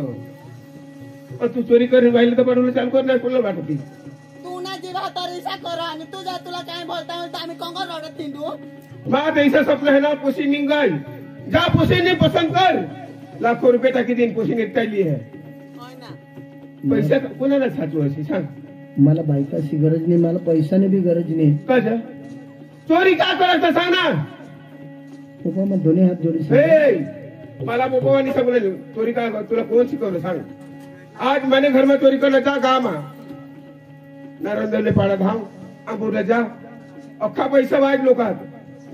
पण तू चोरी करून राहिली तर बनवलं चालू कर नाही कोणाला वाटत तू ना जीव हाता रिसा कर आणि तुला काय बोलता आम्ही कंगर रडत तिंडू बात ऐसा सपना है ना पोसी निंगल जा पोसी नहीं पसंद कर लाखों रुपए टाकी दिन पोसी निघतायली है होय ना पैसा कोणाला साचू अशी सांग मला बायकाची गरज नाही मला पैशाने बी गरज नाही कशा चोरी का करायचं सांग ना पप्पा मग दोन्ही हात जोडी सांगा हे मला बोपावानी सांगलं चोरी का तुला कोण शिकवलं सांग आज मैंने घर में चोरी करना जा गाँव नारंदले पाड़ा धाव अंबूरला जा अख्खा पैसा वाज लोकात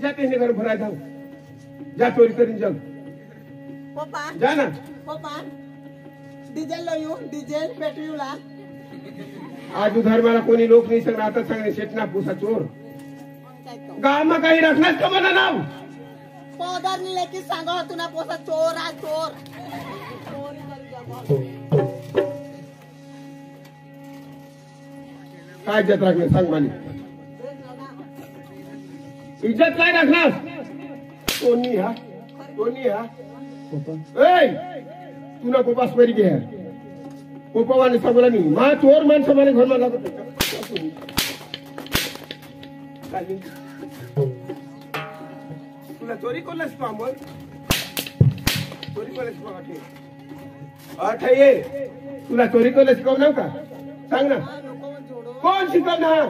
जा तेने घर भराय धाव जा चोरी करीन जग पप्पा जा ना पप्पा डिझेल लो येऊ डिझेल पेट्रोल ला आज उधर मला कोणी लोक नाही सांगणार आता सांगणे शेटना पुसा चोर गाव में काही रखणार का मला नाव पदर निले की सांगो तुना पोसा चोर आ चोर चोरी करी जा काय इज्जत राखणार सांग मानी इज्जत काय राखणार कोणी हा पप्पा ए तुला पोपास परी घे पोपावाने सांगला नाही मा चोर माणसं मला घर मला तुला चोरी कोणला शिकवा चोरी कोणला शिकवा आठे ये तुला चोरी कोणला शिकवणार का सांग ना कोण शिकवणार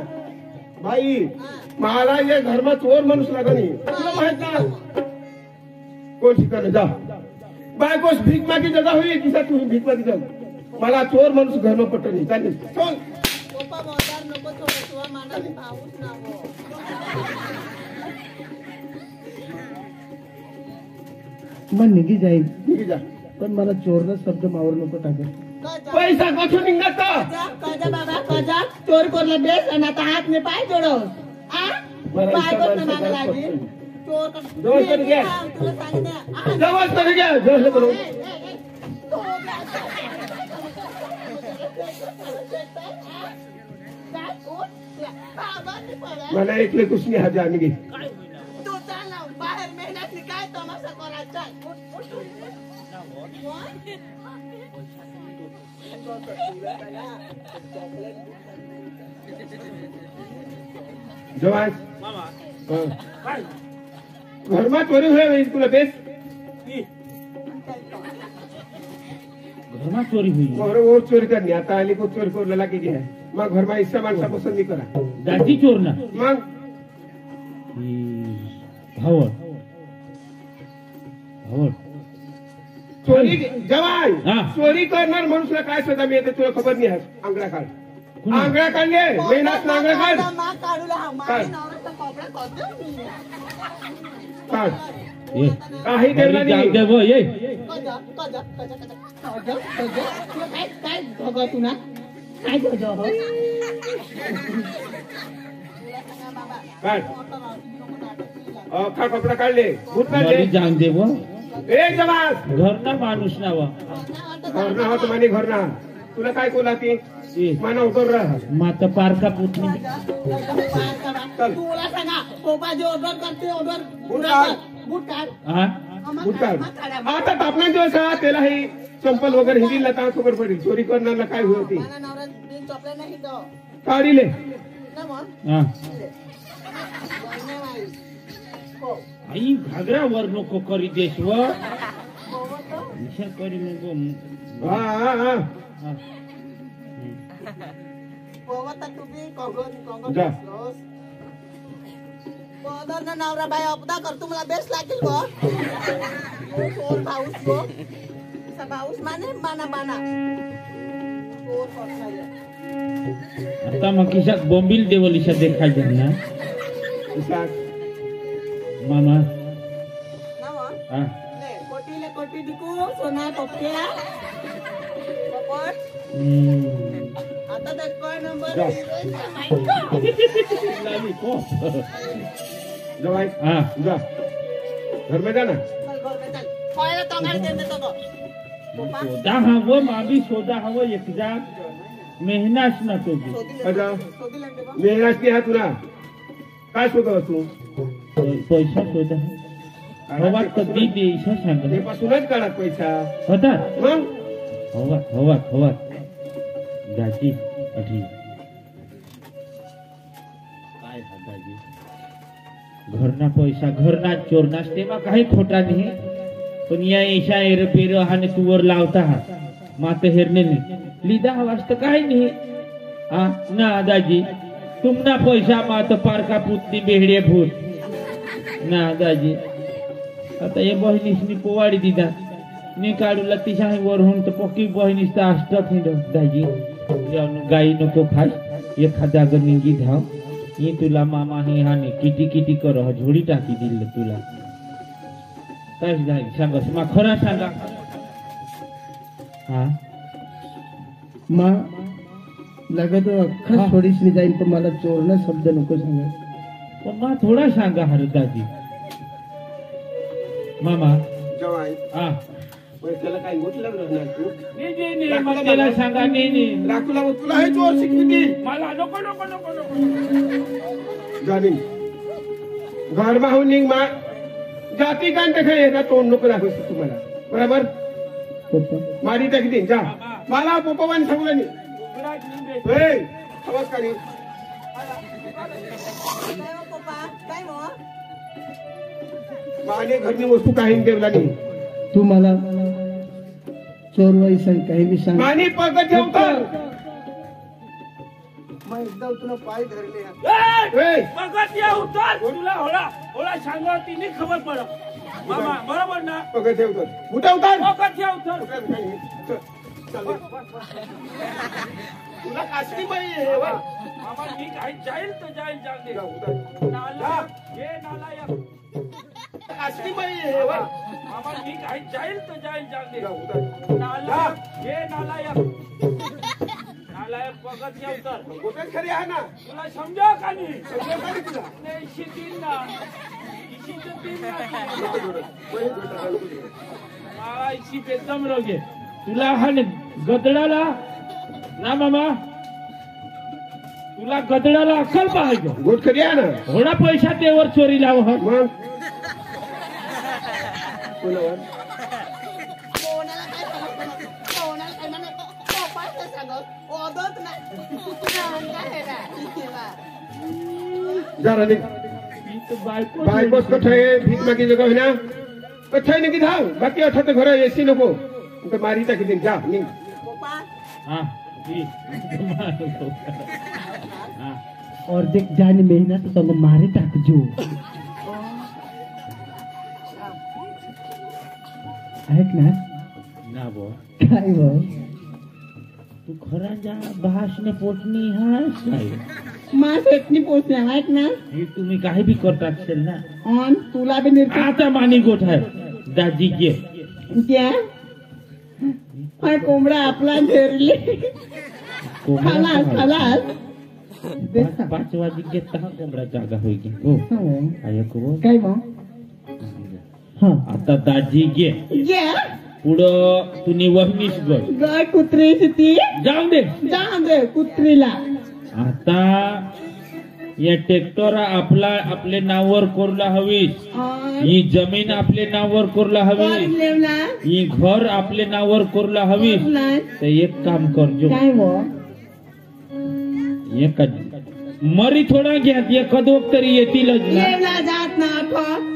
भाई मला ये घर में चोर माणूस लगा नहीं तुला माहित ना कोण शिकवणार जा बायकोस भीक मागी जगा हुई किसा तू भीक मागी जग मला चोर माणूस घर में पटत नाही चालेल चल पप्पा बोलदार नको चोर माना भाऊच ना हो मग निघी जाईल निघी जा पण मला चोरला शब्द मावर नको टाकत पैसा कठून निघत कजा बाबा कजा चोर करला बेस आणि आता हात ने पाय जोडो आ बायकोच ना मागा लागी चोर जोर कर घे. तुला सांगितलं जवळ कर घ्या जवळ करू मला एकले कुसनी हजार निघे तू चाल ना बाहेर मेहनत काय तमाशा करायचा जवान घर में चोरी हुए तुला बेस घर में चोरी हुई मोहर वो चोरी करनी आता आली को चोरी करू लगे घे मग घर में हिस्सा माणसा पसंत नहीं करा दाजी चोर ना मग भावड चोरी जवान हा. चोरी करणार माणूसला काय सजा मिळते तुला खबर नाही आहे आंगडा काढ आंगडा काढले मेहनत आंगडा काढ काढ काढ ये काही देणार घरी जाऊ नाही दे वो, ये काय बघा तू ना काय बघा हो काढ अख्खा कपडा काढले भूत घरी काढले जाऊ दे वो. ए जवान घरना माणूस ना वा. घर ना होत माने घर ना तुला काय बोला ती ये माना उतर राहा माता पारका पुतणी तुला सांगा पोपा जे ऑर्डर करते ऑर्डर बूट काढ. बूट काढ हा बूट काढ आता तापना दिवस हा त्याला ही चंपल वगैरे हिंदीला का खबर पडेल चोरी करण्याला काय होती मला नवरा दिन चपला नाही तो काढिले ना मग हा नाही हो आई घागरावर नको करी देश व विषय करी नको. हा हा हा हा. पोवता तुम्ही कॉंगो जा. पोदर ना नवरा बाई अपदा कर तुम्हाला बेस्ट लागेल गो चोर भाऊस गो सा भाऊस माने माना माना चोर फसाया आता मग किशात बोंबील देवलिशा देखायचे ना इसाक. मामा. ना मग हा ले कोटी दिकू सोना टोपक्या पोपट आता ते काय नंबर जा. जवाई हा जा घर में जाना कोयला तंगाल देते तो पोपा सोदा हवं मामी सोदा हवं एकदा मेहनत ना तो अच्छा. सोदी लागते बा मेहनत हा तुला काय शोधव तू पैसा सोदा हवा कधी द्यायचा सांग ते पासूनच काढा पैसा होता मग हवा हवा हवा दाजी अठी काय दाजी घरना पैसा घरना चोरनास तेव्हा काही खोटा नाही पण या ऐशा एरपेर हा ने तुवर लावता हा मात हेरने नाही लिदा हवास तर काही नाही हा ना दाजी तुमना पैसा मात पारका पुतनी बेहडे भूत ना दाजी आता ये बहिणीसनी पोवाडी दिदा ने काढूला तिशा वरहून तर पक्की बहिणीस तर अष्टक दाजी गाई नको खास एखाद्या निंगी धाव ये तुला मामा हे हाने किती किती कर झोडी टाकी दिल तुला काय सांगस मा खरा सांगा हा मा लगत अख्खा सोडीसनी जाईल पण मला चोरणं शब्द नको सांगा पण मा थोडा सांगा हर दादी मामा जवाई हा पैशाला काही गोट लागलं ना तू नाही मग त्याला सांगा नाही राखूला मग तुला हे चोर शिकविती मला नको नको नको नको जाणी घर माहून निघ मा जाती कान ते ना तोंड नको दाखवस तुम्हाला बरोबर पप्पा मारी टाकी देईन जा मला पप्पावानी सांगू नाही आवाज काढी काय मग पोपा काय मग माने घरची वस्तू काही ठेवला नाही तू मला चोरवाई सांग काही बी सांग मानी पग ठेवतात मग एकदा तुला पाय धरले ए, बघत या उतर तुला होला होला सांगा तिने खबर पड मामा बरोबर ना पग ठेवतात उठवतात बघत या उतर तुला कासरी बाई आहे वा. मामा मी काही जाईल तर जाईल जा, जाऊ उतर. नालायक हे नालायक कासरी बाई आहे वा. मामा मी काही जाईल तर जाईल जा, जाऊ उतर. नालायक हे नालायक नालायक बघत या उतर गोट्यात खरी आहे ना तुला समजा का नाही समजा का नाही तुला नाही शिकीन ना इशीचं तीन ना वही भेटा, वही भेटा. मावा इशी बेदम रोगे तुला हा गदडाला ना मामा तुला गदडाला अक्कल पाहायचं गोट खरी आहे ना थोडा पैसा तेवर चोरी लाव हा मग कोणावर कोणाला काय समजतं कोणाला काय म्हणत पोपा ते सांगत ओदत नाही काय ना जरा निघ बायको बायकोस कठय भीक मागी जगह ना कठय निघी धाव बाकी अठा तर घर एसी नको तर मारी टाकी देईन जा निघ पोपा हा और देख जाने मेहनत तो मारे टाक जो ऐक ना आबो काय हो तू खरा जा भाषणे पोटणी हास नाही मास एटनी पोचल्या ऐक ना हे तुम्ही काही बी करत असेल ना ऑन तुला बी निर्णय आता मानी गोठ आहे दाजी घे क्या हा कोंबडा आपला घेरले खलास खलास पाच वाजी घेता हा कोंबडा जागा होईल हो ऐक हो काय मग आता दाजी घे घे पुढं तुम्ही वहनीस गड गाय कुत्रीची ती जाऊ दे जाऊ दे कुत्रीला आता या ट्रॅक्टर आपले नावावर कोरला हवीस ही जमीन आपले नावावर कोरला हवी ही घर आपले नावावर कोरला हवी तर एक काम करजो काय हो एक मरी थोडा घ्या एखाद तरी येतीलच ना लेवला जात ना आठव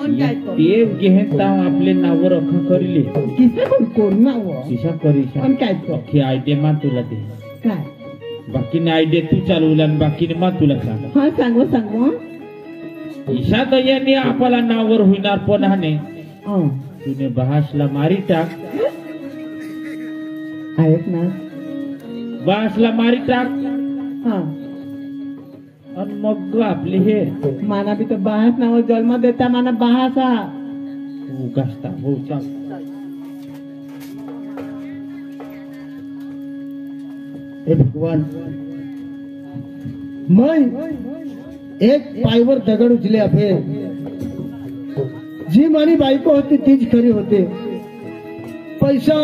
ऑन काय तो ते घेता आपले नावावर अखा करीले किसे कोण कोण ना हो किशा करीशा ऑन काय तो अख्खी आयडिया मा तुला दे काय बाकीने आयडिया तू चालवला आणि बाकीने मा तुला सांग हा सांगू ईशा दयाने आपला नावावर होणार पण हाने तुने बहासला मारी टाक ऐक ना बहासला मारी टाक हा आणि मग आपले हे माना भी तो बाहस ना वो जन्म देता माना बाहस हा तू गास्ता हो चाल हे भगवान मैं एक पायवर दगड उचले अफे जी मानी बायको होती तीच खरी होते पैसा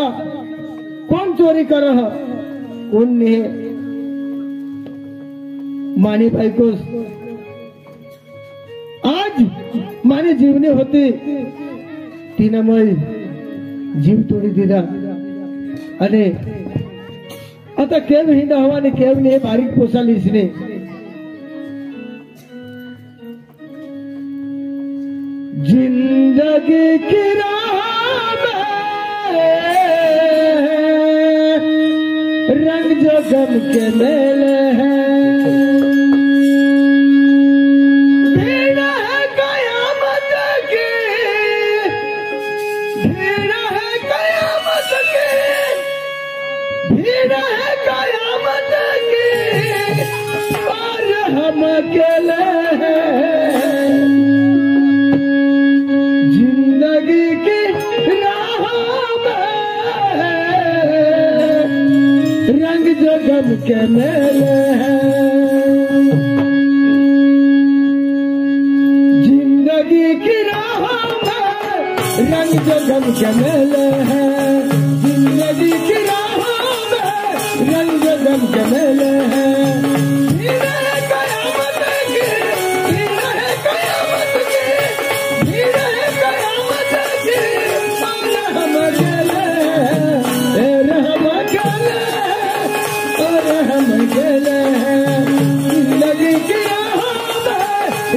कोण चोरी कर कोण ने मानी बायको आज माने जीवने होते तिनं मग जीव तोडी दिला आणि आता केव हिंदा हवा ने केव ने बारीक पोसाली इसने जिंदगी की राह में रंग जो गम के मेले हैं भीड़ है कयामत की भीड़ है कयामत की भीड़ है कयामत की और हम अकेले हैं जिंदगी की राहों में रंग जो गम के मेले हैं जिंदगी की राहों में रंग जो गम के मेले हैं जिंदगी की राहों में रंग जो गम के मेले हैं भीड़ है कयामत की भीड़ है कयामत की भीड़ है कयामत की और हम अकेले हैं हम अकेले और हम अकेले हैं जिंदगी की राहों में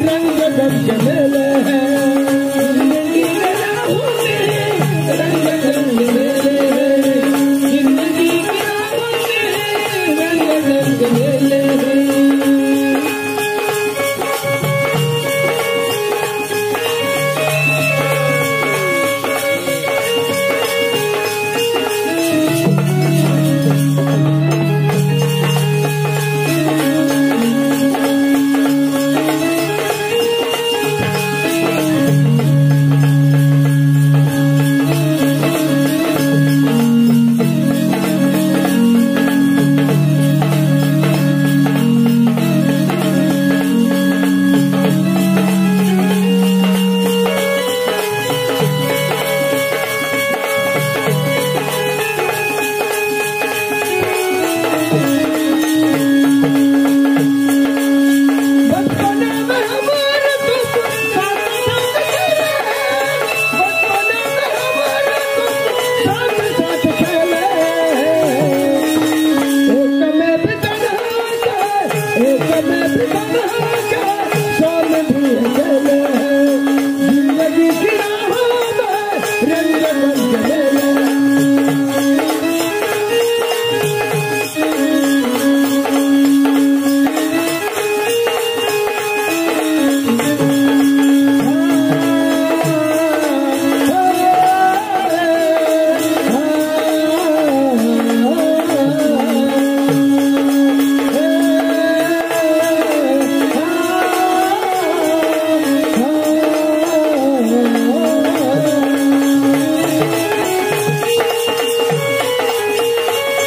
रंग गम के मेले हैं जिंदगी की राहों में रंग गम के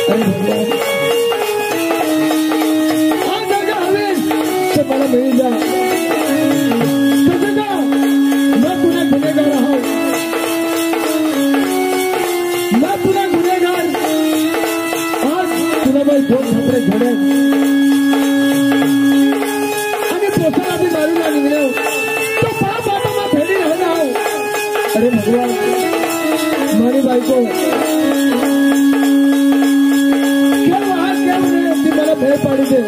अरे भगवान हा जागा हवीस ते मला मिळून द्या. तसं का न पुन्हा गुन्हेगार आहोत, न पुन्हा गुन्हेगार. आज तुला बाई दोन छत्रे घडत आणि पोसा आधी दारूला निघलो तो पाप आता मग फेरी राहणार आहो. अरे भगवान मारी बायको केव हात केव नाही ती मला भेळ पाडू दे.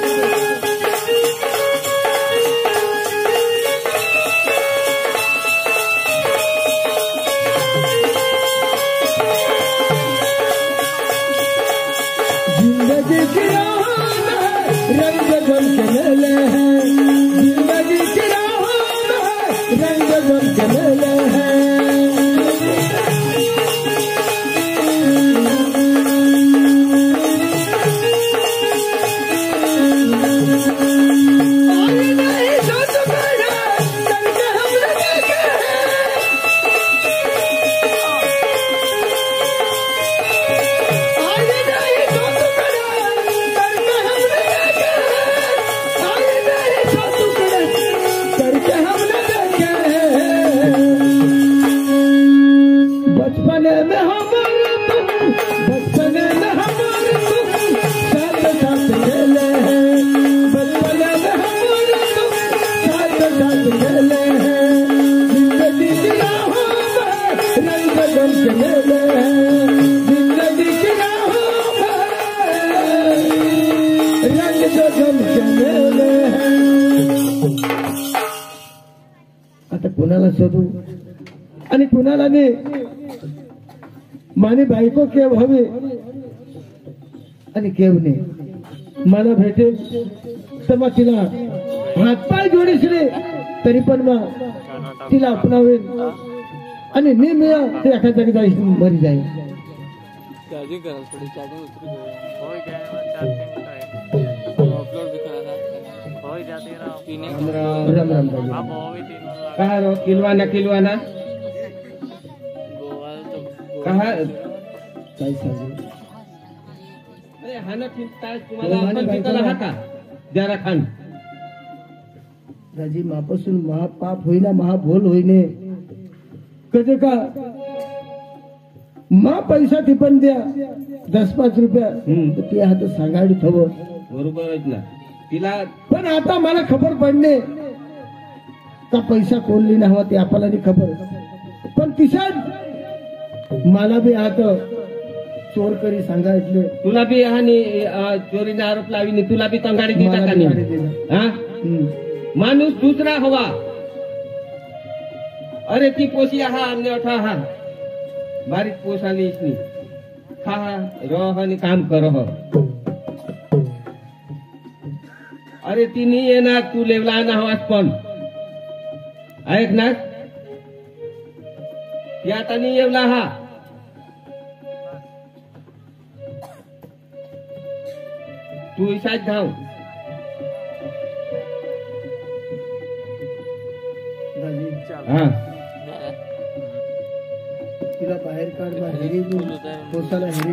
जिंदगी की राह में रंग बन के मेले हैं, जिंदगी की राह में रंग बन के मेले हैं. बचपने में हमारे तुम, बचपने में हमारे तुम साथ साथ खेले हैं, बचपने में हमारे तुम साथ साथ खेले हैं. जिंदगी की राहों में रंग बन के मेले हैं, जिंदगी की राहों में रंग बन के मेले हैं. आता कुणाला शोधू आणि कुणाला नाही. माने बायको केव हवी आणि केव नाही. मला भेटेल तर मग तिला हातपाय जोडीसले तरी पण मग तिला अपनावेल आणि मी मिळा ते एका जागी जाई मरी जाईल. चार्जिंग करा थोड़ी, चार्जिंग उतरी हो जाएगा, चार्जिंग अपलोड भी करा था हो जाती है ना पीने राम राम राम राम. अब हो भी 3 लाख कहा रो किलवाना किलवाना गोवा तो कहा काय सांगू. अरे हा ना तास तुम्हाला आपण पिकाला हा का जरा खान राजी मापासून महापाप होईना महाभोल होईने कसे का मा पैसा ती पण द्या 10-5 रुपया तर ते हात सांगायला हवं. बरोबरच ना. तिला पण आता मला खबर पडणे का पैसा कोणली ना हवा ते आपल्याला नाही खबर. पण तिच्यात मला बी आता चोर करी सांगायतले तुला बी आणि चोरीने आरोप लावीने तुला बी तंगाडी देता का नाही हा. माणूस दुसरा हवा. अरे ती पोशी हा आणि अठा हा बारीक पोस आली इसनी खा रह आणि काम कर. अरे ती नाही येणार तू लेवला ना हवास पण ऐक ना ती आता नाही येवला हा. तू इसाच धाव. हा तिला बाहेर काढ, हेरी पोसाला हेरी